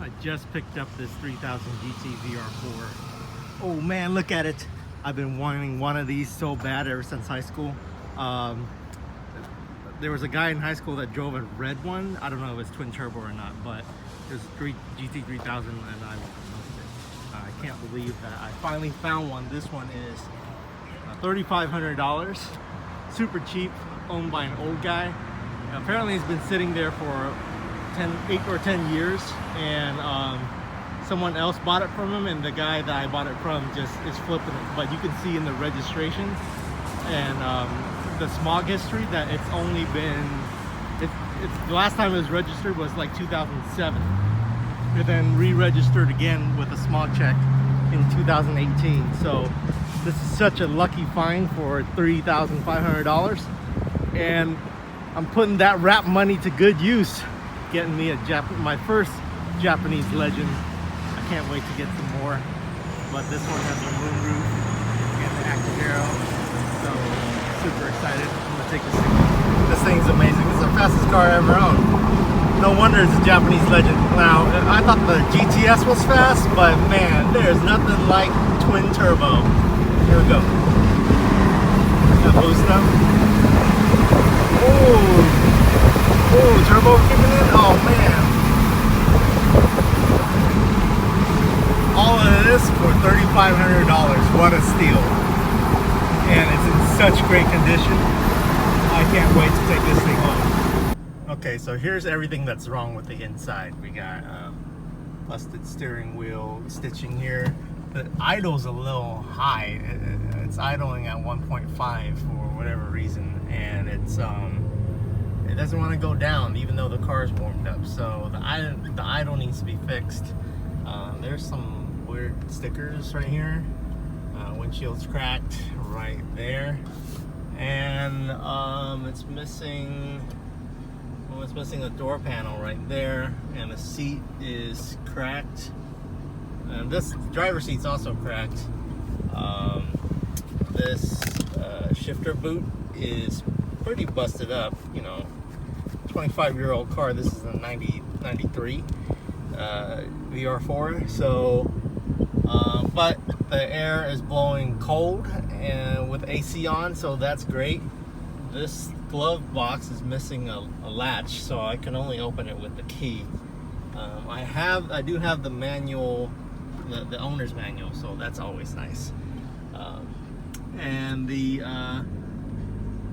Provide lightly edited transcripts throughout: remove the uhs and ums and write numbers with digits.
I just picked up this 3000 GT VR4. Oh man, look at it. I've been wanting one of these so bad ever since high school. Um, there was a guy in high school that drove a red one. I don't know if it's twin turbo or not, but it was GT 3000 and I loved it. I can't believe that I finally found one. This one is $3,500, super cheap, owned by an old guy. Apparently he's been sitting there for 8 or 10 years, and someone else bought it from him, and the guy that I bought it from just is flipping it. But you can see in the registration and the smog history that it's only been, it's the last time it was registered was like 2007. And then re-registered again with a smog check in 2018. So this is such a lucky find for $3,500, and I'm putting that wrap money to good use, getting me my first Japanese legend. I can't wait to get some more, but this one has a moonroof and the active aero, so super excited. I'm gonna take this thing. This thing's amazing. This is the fastest car I ever owned. No wonder it's a Japanese legend. Now, I thought the GTS was fast, but man, there's nothing like twin turbo. Here we go. That boost up. Oh, turbo kicking in. Oh man. All of this for $3,500. What a steal. And it's in such great condition. I can't wait to take this thing home. Okay, so here's everything that's wrong with the inside. We got busted steering wheel stitching here. The idle's a little high. It's idling at 1.5 for whatever reason, and it's it doesn't want to go down even though the car's warmed up. So the idle needs to be fixed. There's some weird stickers right here. Windshield's cracked right there, and it's missing. Well, it's missing a door panel right there, and the seat is cracked. And this driver seat's also cracked. This shifter boot is pretty busted up. You know, 25-year-old car. This is a 93 VR4. So, but the air is blowing cold and with AC on, so that's great. This glove box is missing a latch, so I can only open it with the key. I do have the manual, the owner's manual, so that's always nice. And the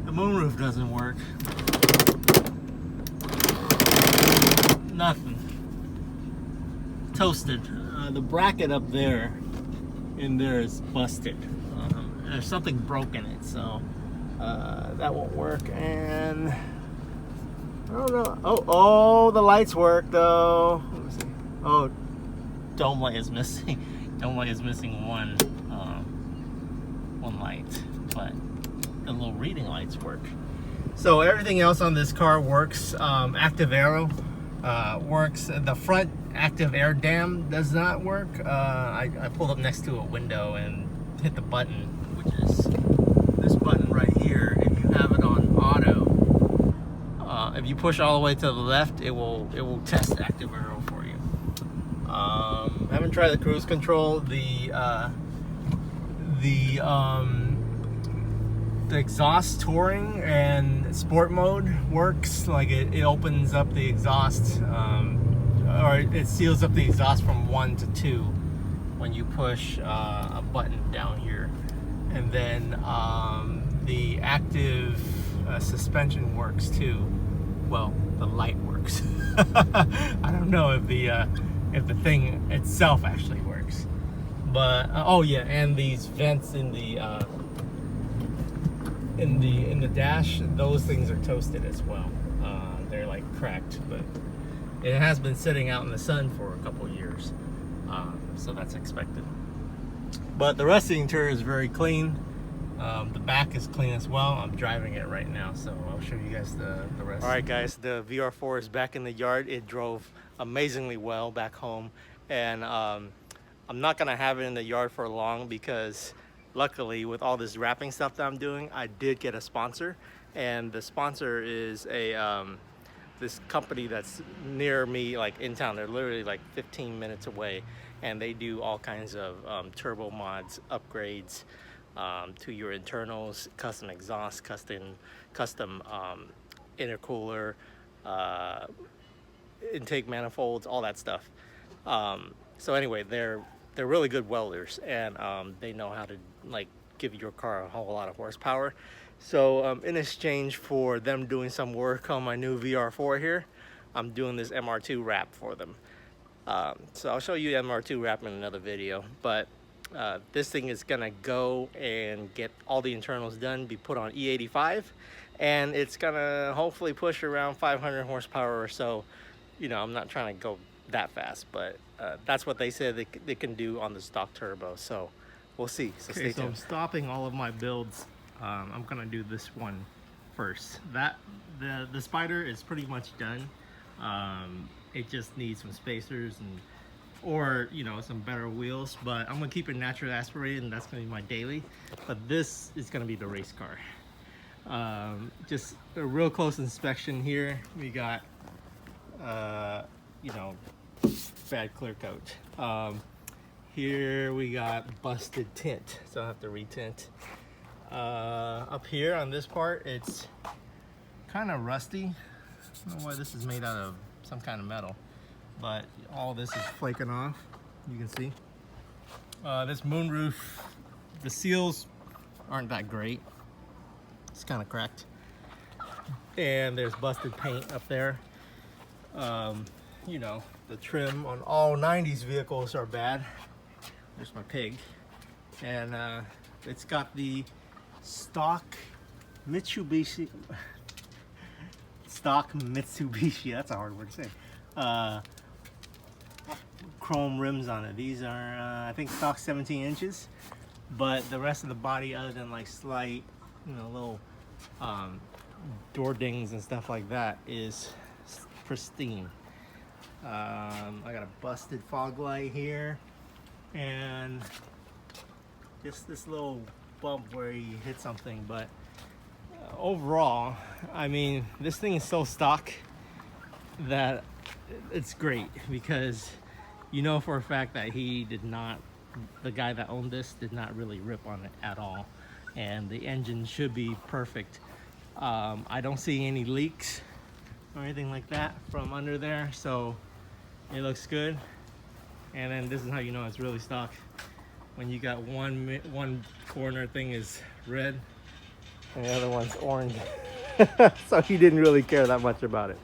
moonroof doesn't work. Nothing. Toasted. The bracket up there in there is busted. There's something broke in it, so that won't work. And I don't know. Oh, the lights work though. Let me see. Oh, dome light is missing. Dome light is missing one light, but the little reading lights work. So everything else on this car works. Active aero works. The front active air dam does not work. I pulled up next to a window and hit the button, which is this button right here. If you have it on auto, if you push all the way to the left, it will test active aero for you. I haven't tried the cruise control. The exhaust touring and sport mode works. Like it opens up the exhaust, or it seals up the exhaust from 1 to 2 when you push a button down here. And then the active suspension works too. Well, the light works. I don't know if the thing itself actually works. But oh yeah, and these vents in the dash, those things are toasted as well. They're like cracked, but it has been sitting out in the sun for a couple years, so that's expected. But the rest of the interior is very clean. The back is clean as well. I'm driving it right now, so I'll show you guys the rest. All right, guys, the VR4 is back in the yard. It drove amazingly well back home, and I'm not gonna have it in the yard for long because luckily with all this wrapping stuff that I'm doing, I did get a sponsor, and the sponsor is a this company that's near me, like in town. They're literally like 15 minutes away, and they do all kinds of turbo mods, upgrades to your internals, custom exhaust, custom intercooler, intake manifolds, all that stuff. So anyway, they're really good welders, and they know how to like give your car a whole lot of horsepower. So in exchange for them doing some work on my new VR4 here, I'm doing this MR2 wrap for them. So I'll show you MR2 wrap in another video, but this thing is gonna go and get all the internals done, be put on E85, and it's gonna hopefully push around 500 horsepower or so. You know, I'm not trying to go that fast, but that's what they said they can do on the stock turbo. So we'll see. So stay tuned. So I'm stopping all of my builds. I'm gonna do this one first. The Spider is pretty much done. It just needs some spacers or you know, some better wheels, but I'm gonna keep it naturally aspirated, and that's gonna be my daily. But this is gonna be the race car. Just a real close inspection here. We got you know, bad clear coat. Here we got busted tint, so I have to retint. Up here on this part, it's kind of rusty. I don't know why this is made out of some kind of metal, but all this is flaking off. You can see this moonroof, the seals aren't that great. It's kind of cracked, and there's busted paint up there. You know, the trim on all 90s vehicles are bad. There's my pig, and it's got the stock Mitsubishi, that's a hard word to say, chrome rims on it. These are I think stock 17 inches, but the rest of the body, other than like slight, you know, little door dings and stuff like that, is pristine. I got a busted fog light here, and just this little bump where you hit something, but overall, I mean, this thing is so stock that it's great, because you know for a fact that the guy that owned this did not really rip on it at all, and the engine should be perfect. I don't see any leaks or anything like that from under there, so it looks good. And then this is how you know it's really stock, when you got one corner thing is red and the other one's orange. So he didn't really care that much about it.